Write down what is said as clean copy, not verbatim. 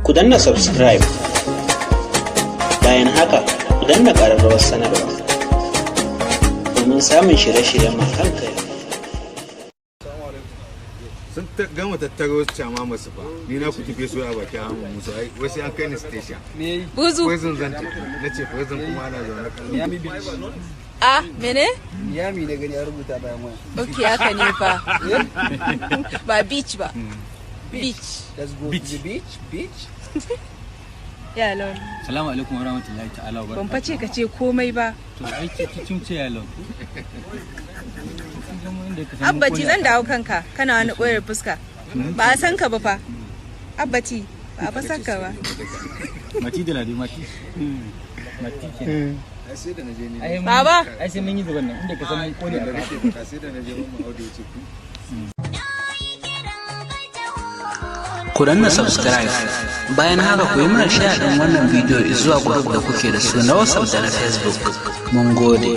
ku danna subscribe, bayan haka ku danna ƙararrawar sanarwa domin samun shirye-shiryen mu kan kai. Sun gama tattaro cama masu fa ni na ku tafi so a bakin hamu musu ai wasu an kai ni station buzu poison zan na ce poison kuma ana zaune kan Miami Beach. ah mene Miami na gani ya rubuta bayan wani. okay haka ne fa ba beach ba beach Let's go to the beach. Beach. ya lon Salamu alaikum wa rahmatullahi ta'ala wa ban barakatuh. face ka ce komai ba To ai kin ce ya lon. abbati zan dawo kanka kana wani koyar fuska ba a san ka ba fa abbati ba a fa san ka ba Mati da ladi mati. Mati ke. ai sai da naje ni Ai baba ai sai mun yi zuban nan inda ka san mun kone a da ka. nake fata sai da naje mun audio ce ku Ku danna subscribe, bayan haka ku yi mana share ɗin wannan bidiyo zuwa group da kuke da su na WhatsApp da na Facebook. Mun gode.